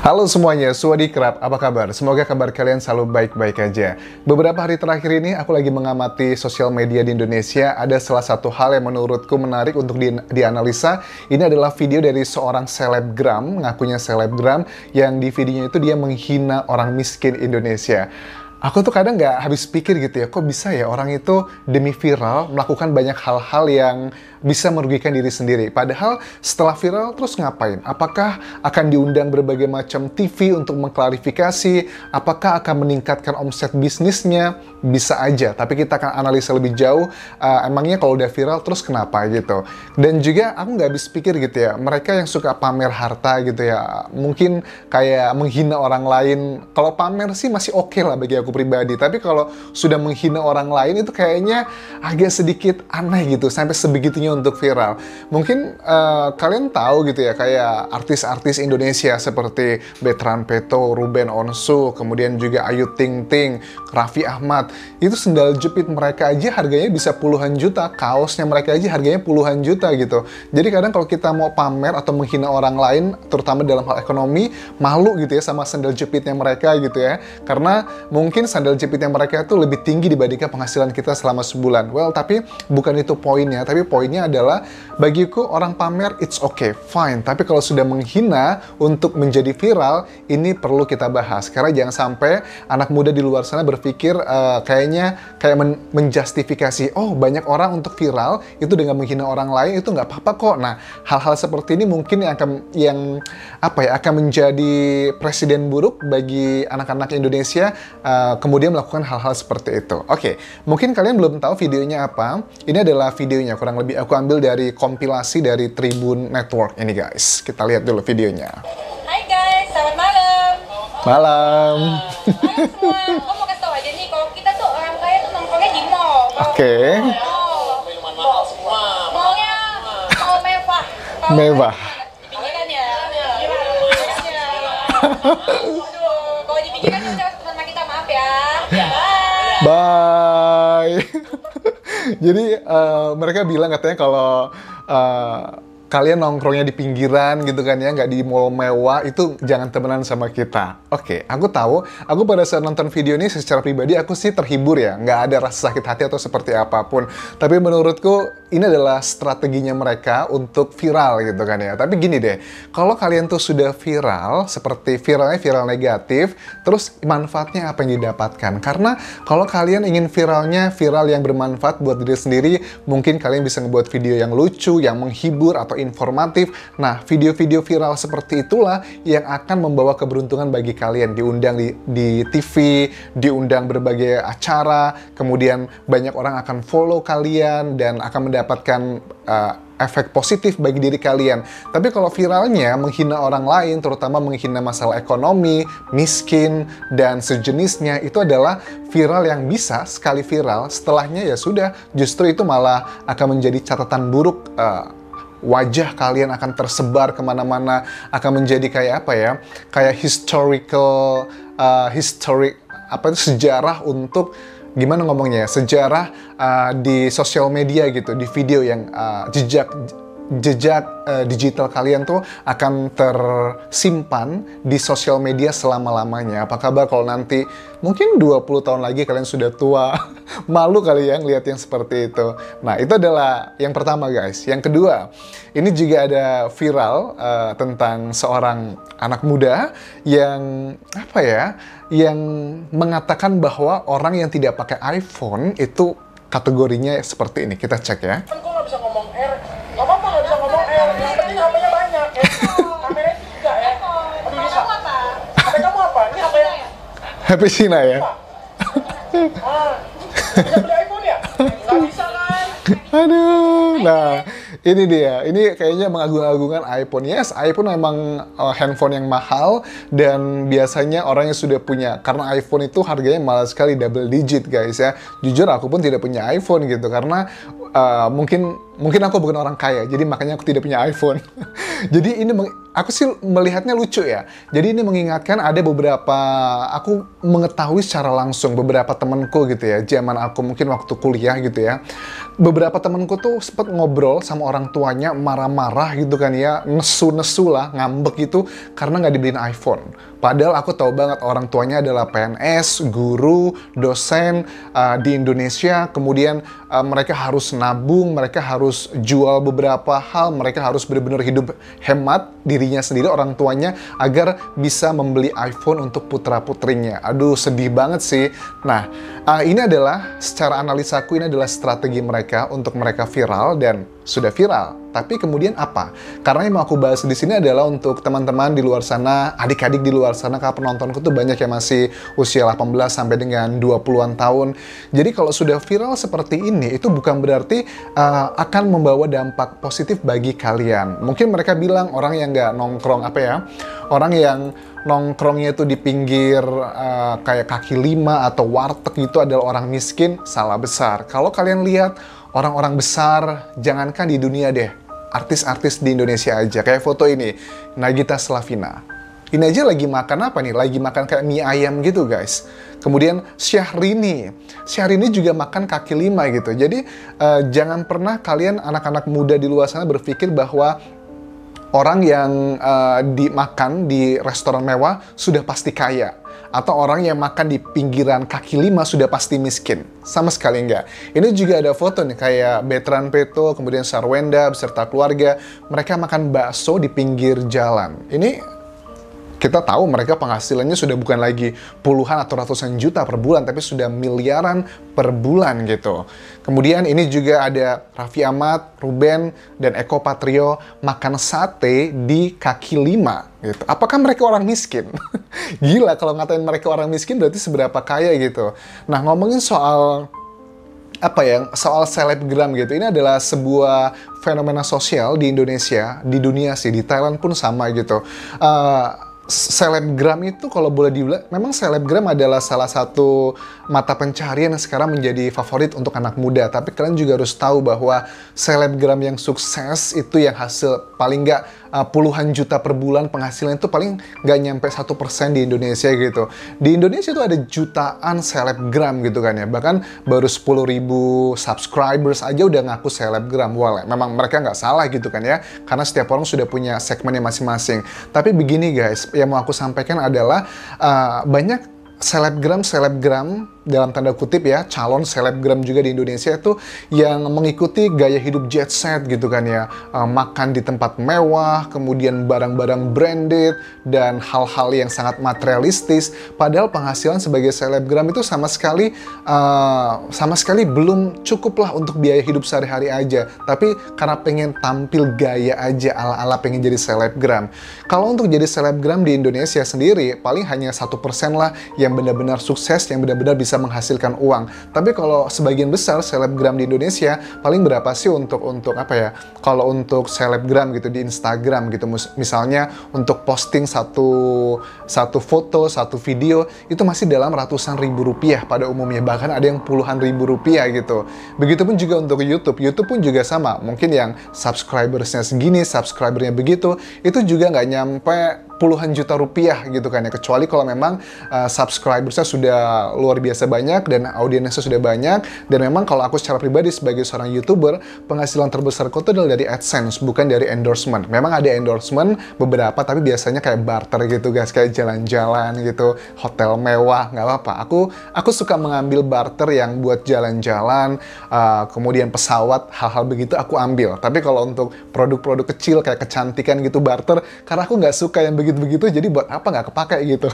Halo semuanya, Swadikrat, apa kabar? Semoga kabar kalian selalu baik-baik aja. Beberapa hari terakhir ini aku lagi mengamati sosial media di Indonesia. Ada salah satu hal yang menurutku menarik untuk dianalisa. Ini adalah video dari seorang selebgram, ngakunya selebgram, yang di videonya itu dia menghina orang miskin Indonesia. Aku tuh kadang nggak habis pikir gitu ya, kok bisa ya orang itu demi viral melakukan banyak hal-hal yang bisa merugikan diri sendiri. Padahal setelah viral terus ngapain? Apakah akan diundang berbagai macam TV untuk mengklarifikasi? Apakah akan meningkatkan omset bisnisnya? Bisa aja, tapi kita akan analisa lebih jauh, emangnya kalau udah viral terus kenapa gitu. Dan juga aku nggak habis pikir gitu ya, mereka yang suka pamer harta gitu ya, mungkin kayak menghina orang lain. Kalau pamer sih masih oke lah bagi aku pribadi, tapi kalau sudah menghina orang lain itu kayaknya agak sedikit aneh gitu, sampai sebegitunya untuk viral. Mungkin kalian tahu gitu ya, kayak artis-artis Indonesia seperti Bertrand Peto, Ruben Onsu, kemudian juga Ayu Ting Ting, Raffi Ahmad, itu sendal jepit mereka aja harganya bisa puluhan juta, kaosnya mereka aja harganya puluhan juta gitu. Jadi kadang kalau kita mau pamer atau menghina orang lain, terutama dalam hal ekonomi, malu gitu ya sama sandal jepitnya mereka gitu ya, karena mungkin sandal jepitnya mereka itu lebih tinggi dibandingkan penghasilan kita selama sebulan. Well, tapi bukan itu poinnya, tapi poinnya adalah bagiku orang pamer it's okay, fine, tapi kalau sudah menghina untuk menjadi viral, ini perlu kita bahas, karena jangan sampai anak muda di luar sana berpikir kayaknya menjustifikasi, oh banyak orang untuk viral itu dengan menghina orang lain itu nggak apa-apa kok. Nah, hal-hal seperti ini mungkin yang akan menjadi presiden buruk bagi anak-anak Indonesia kemudian melakukan hal-hal seperti itu. Oke, mungkin kalian belum tahu videonya apa. Ini adalah videonya, kurang lebih aku ambil dari kompilasi dari Tribun Network ini guys. Kita lihat dulu videonya. Hai guys, selamat malam. Malam. Hai semua, gue mau kasih tau aja nih, kalau kita tuh orang kaya tuh nongkrongnya di mall. Oke. Minuman mahal semua. Mallnya mall mewah. Mewah. Pinggiran ya. Kalau di pinggiran udah teman kita, maaf ya. Bye. Bye. Jadi mereka bilang katanya kalau kalian nongkrongnya di pinggiran gitu kan ya, nggak di mall mewah, itu jangan temenan sama kita. Oke, aku tahu, aku pada saat nonton video ini secara pribadi aku sih terhibur ya, nggak ada rasa sakit hati atau seperti apapun. Tapi menurutku ini adalah strateginya mereka untuk viral gitu kan ya. Tapi gini deh, kalau kalian tuh sudah viral, seperti viralnya viral negatif, terus manfaatnya apa yang didapatkan? Karena kalau kalian ingin viralnya viral yang bermanfaat buat diri sendiri, mungkin kalian bisa ngebuat video yang lucu, yang menghibur, atau informatif. Nah, video-video viral seperti itulah yang akan membawa keberuntungan bagi kalian. Diundang di TV, diundang berbagai acara, kemudian banyak orang akan follow kalian dan akan mendapatkan efek positif bagi diri kalian. Tapi kalau viralnya menghina orang lain, terutama menghina masalah ekonomi, miskin, dan sejenisnya, itu adalah viral yang bisa sekali viral, setelahnya ya sudah, justru itu malah akan menjadi catatan buruk. Wajah kalian akan tersebar kemana-mana, akan menjadi kayak apa ya, kayak sejarah untuk gimana ngomongnya, sejarah di sosial media gitu, di video yang jejak digital kalian tuh akan tersimpan di sosial media selama-lamanya. Apa kabar kalau nanti mungkin 20 tahun lagi kalian sudah tua, malu kali ya ngeliat yang seperti itu. Nah, itu adalah yang pertama guys. Yang kedua, ini juga ada viral tentang seorang anak muda yang yang mengatakan bahwa orang yang tidak pakai iPhone itu kategorinya seperti ini. Kita cek ya. Kan gue nggak bisa ngomong R. Nggak apa-apa nggak bisa ngomong R. Yang penting HP-nya banyak ya. Kameranya 3 ya. Aduh, bisa. HP kamu apa? Ini HP yang... HP Cina ya? Bisa beli iPhone ya? Nggak bisa kan? Aduh, nah ini dia, ini kayaknya mengagung-agungkan iPhone. Yes, iPhone memang handphone yang mahal dan biasanya orang yang sudah punya, karena iPhone itu harganya mahal sekali, double digit guys ya. Jujur aku pun tidak punya iPhone gitu, karena mungkin aku bukan orang kaya, jadi makanya aku tidak punya iPhone. Jadi ini aku sih melihatnya lucu ya. Jadi ini mengingatkan ada beberapa, aku mengetahui secara langsung beberapa temanku gitu ya, zaman aku mungkin waktu kuliah gitu ya. Beberapa temanku tuh sempet ngobrol sama orang tuanya, marah-marah gitu kan ya, nesu-nesu lah, ngambek gitu, karena nggak dibeliin iPhone. Padahal aku tahu banget orang tuanya adalah PNS, guru, dosen di Indonesia. Kemudian mereka harus nabung, mereka harus jual beberapa hal, mereka harus benar-benar hidup hemat dirinya sendiri, orang tuanya, agar bisa membeli iPhone untuk putra-putrinya. Aduh, sedih banget sih. Nah, ini adalah, secara analisaku, ini adalah strategi mereka untuk mereka viral, dan sudah viral. Tapi kemudian apa? Karena yang mau aku bahas di sini adalah untuk teman-teman di luar sana, adik-adik di luar sana, karena penontonku tuh banyak yang masih usia 18 sampai dengan 20-an tahun. Jadi kalau sudah viral seperti ini, itu bukan berarti akan membawa dampak positif bagi kalian. Mungkin mereka bilang orang yang nggak nongkrong, orang yang nongkrongnya itu di pinggir kayak kaki lima atau warteg itu adalah orang miskin. Salah besar. Kalau kalian lihat orang-orang besar, jangankan di dunia deh, artis-artis di Indonesia aja, kayak foto ini, Nagita Slavina. Ini aja lagi makan apa nih? Lagi makan kayak mie ayam gitu, guys. Kemudian Syahrini juga makan kaki lima gitu. Jadi jangan pernah kalian anak-anak muda di luar sana berpikir bahwa orang yang dimakan di restoran mewah sudah pasti kaya. Atau orang yang makan di pinggiran kaki lima sudah pasti miskin. Sama sekali enggak. Ini juga ada foto nih, kayak Betran Peto, kemudian Sarwenda beserta keluarga. Mereka makan bakso di pinggir jalan. Ini kita tahu mereka penghasilannya sudah bukan lagi puluhan atau ratusan juta per bulan, tapi sudah miliaran per bulan gitu. Kemudian ini juga ada Raffi Ahmad, Ruben, dan Eko Patrio makan sate di kaki lima gitu. Apakah mereka orang miskin? Gila, kalau ngatain mereka orang miskin berarti seberapa kaya gitu. Nah, ngomongin soal soal selebgram gitu, ini adalah sebuah fenomena sosial di Indonesia, di dunia sih, di Thailand pun sama gitu. Selebgram itu kalau boleh dibilang, memang selebgram adalah salah satu mata pencarian yang sekarang menjadi favorit untuk anak muda. Tapi kalian juga harus tahu bahwa selebgram yang sukses itu yang hasil paling nggak puluhan juta per bulan penghasilan itu paling nggak nyampe 1% di Indonesia gitu. Di Indonesia itu ada jutaan selebgram gitu kan ya. Bahkan baru 10.000 subscribers aja udah ngaku selebgram. Wah, memang mereka nggak salah gitu kan ya. Karena setiap orang sudah punya segmennya masing-masing. Tapi begini guys, yang mau aku sampaikan adalah banyak selebgram dalam tanda kutip ya, calon selebgram juga di Indonesia itu yang mengikuti gaya hidup jet set gitu kan ya, makan di tempat mewah, kemudian barang-barang branded dan hal-hal yang sangat materialistis. Padahal penghasilan sebagai selebgram itu sama sekali belum cukup lah untuk biaya hidup sehari-hari aja. Tapi karena pengen tampil gaya aja, ala-ala pengen jadi selebgram. Kalau untuk jadi selebgram di Indonesia sendiri paling hanya 1% lah yang benar-benar sukses, yang benar-benar bisa menghasilkan uang. Tapi kalau sebagian besar selebgram di Indonesia, paling berapa sih untuk kalau untuk selebgram gitu di Instagram gitu, misalnya untuk posting satu foto, satu video, itu masih dalam ratusan ribu rupiah pada umumnya, bahkan ada yang puluhan ribu rupiah gitu. Begitupun juga untuk YouTube pun juga sama. Mungkin yang subscribersnya segini, subscribernya begitu, itu juga nggak nyampe puluhan juta rupiah gitu kan ya, kecuali kalau memang subscribersnya sudah luar biasa banyak dan audiensnya sudah banyak. Dan memang kalau aku secara pribadi sebagai seorang YouTuber, penghasilan terbesarku itu adalah dari AdSense, bukan dari endorsement. Memang ada endorsement beberapa, tapi biasanya kayak barter gitu guys, kayak jalan-jalan gitu, hotel mewah, nggak apa-apa. Aku suka mengambil barter yang buat jalan-jalan, kemudian pesawat, hal-hal begitu aku ambil. Tapi kalau untuk produk-produk kecil kayak kecantikan gitu barter, karena aku nggak suka yang begitu-begitu, jadi buat apa nggak kepake gitu.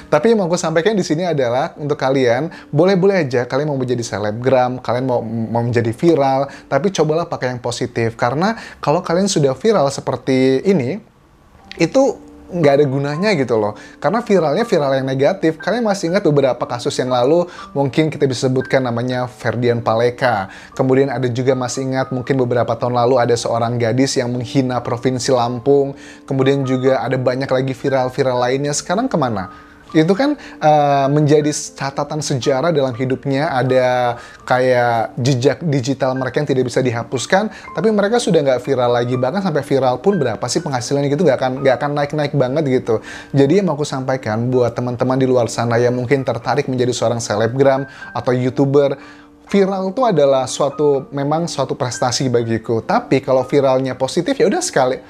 Tapi yang mau aku sampaikan di sini adalah untuk kalian, boleh-boleh aja kalian mau menjadi selebgram, kalian mau menjadi viral, tapi cobalah pakai yang positif. Karena kalau kalian sudah viral seperti ini, itu nggak ada gunanya gitu loh. Karena viralnya viral yang negatif. Kalian masih ingat beberapa kasus yang lalu, mungkin kita bisa sebutkan namanya Ferdian Paleka. Kemudian ada juga masih ingat mungkin beberapa tahun lalu ada seorang gadis yang menghina Provinsi Lampung. Kemudian juga ada banyak lagi viral-viral lainnya. Sekarang kemana? Itu kan menjadi catatan sejarah dalam hidupnya, ada kayak jejak digital mereka yang tidak bisa dihapuskan, tapi mereka sudah nggak viral lagi, bahkan sampai viral pun berapa sih penghasilannya gitu, nggak akan naik-naik banget gitu. Jadi yang mau aku sampaikan buat teman-teman di luar sana yang mungkin tertarik menjadi seorang selebgram atau YouTuber, viral itu adalah memang suatu prestasi bagiku. Tapi kalau viralnya positif, ya udah sekali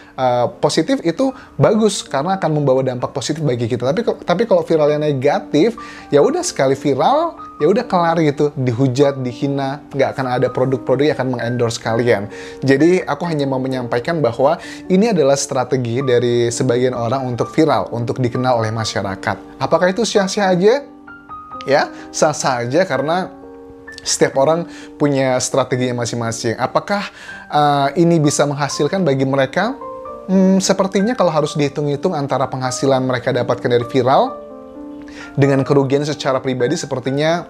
positif itu bagus karena akan membawa dampak positif bagi kita. Tapi kalau viralnya negatif, ya udah sekali viral, ya udah kelar gitu, dihujat, dihina, nggak akan ada produk-produk yang akan mengendorse kalian. Jadi aku hanya mau menyampaikan bahwa ini adalah strategi dari sebagian orang untuk viral, untuk dikenal oleh masyarakat. Apakah itu sia-sia aja? Ya, sah-sah aja karena setiap orang punya strateginya masing-masing. Apakah ini bisa menghasilkan bagi mereka? Sepertinya kalau harus dihitung-hitung antara penghasilan mereka dapatkan dari viral dengan kerugian secara pribadi, sepertinya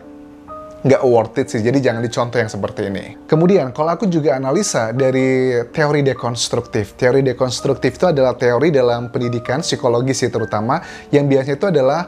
nggak worth it sih. Jadi jangan dicontoh yang seperti ini. Kemudian, kalau aku juga analisa dari teori dekonstruktif. Teori dekonstruktif itu adalah teori dalam pendidikan, psikologi sih terutama, yang biasanya itu adalah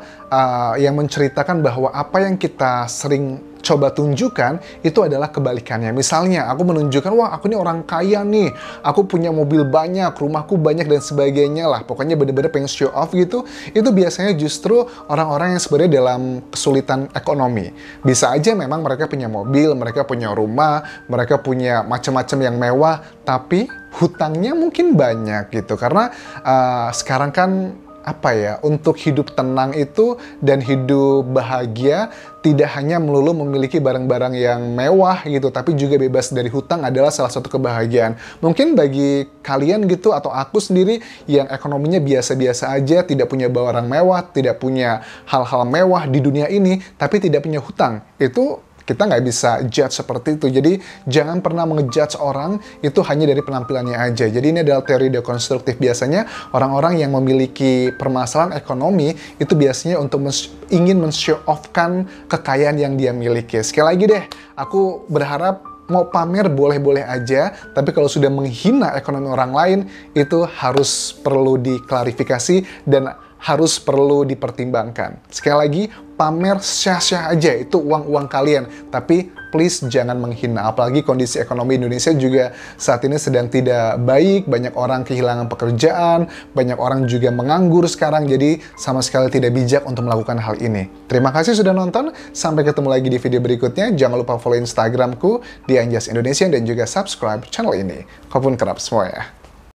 yang menceritakan bahwa apa yang kita sering coba tunjukkan itu adalah kebalikannya. Misalnya, aku menunjukkan, wah aku ini orang kaya nih, aku punya mobil banyak, rumahku banyak, dan sebagainya lah. Pokoknya bener-bener pengen show off gitu. Itu biasanya justru orang-orang yang sebenarnya dalam kesulitan ekonomi. Bisa aja memang mereka punya mobil, mereka punya rumah, mereka punya macam-macam yang mewah, tapi hutangnya mungkin banyak gitu. Karena sekarang kan untuk hidup tenang itu dan hidup bahagia tidak hanya melulu memiliki barang-barang yang mewah gitu, tapi juga bebas dari hutang adalah salah satu kebahagiaan. Mungkin bagi kalian gitu atau aku sendiri yang ekonominya biasa-biasa aja, tidak punya barang mewah, tidak punya hal-hal mewah di dunia ini, tapi tidak punya hutang, itu kita nggak bisa judge seperti itu. Jadi jangan pernah mengejudge orang itu hanya dari penampilannya aja. Jadi ini adalah teori dekonstruktif. Biasanya orang-orang yang memiliki permasalahan ekonomi itu biasanya untuk ingin men-show off-kan kekayaan yang dia miliki. Sekali lagi deh, aku berharap mau pamer boleh-boleh aja, tapi kalau sudah menghina ekonomi orang lain, itu harus perlu diklarifikasi dan harus perlu dipertimbangkan. Sekali lagi, pamer syah-syah aja, itu uang-uang kalian. Tapi please jangan menghina, apalagi kondisi ekonomi Indonesia juga saat ini sedang tidak baik, banyak orang kehilangan pekerjaan, banyak orang juga menganggur sekarang, jadi sama sekali tidak bijak untuk melakukan hal ini. Terima kasih sudah nonton, sampai ketemu lagi di video berikutnya. Jangan lupa follow Instagramku di Anjas Indonesia dan juga subscribe channel ini. Kopun kerap semua ya.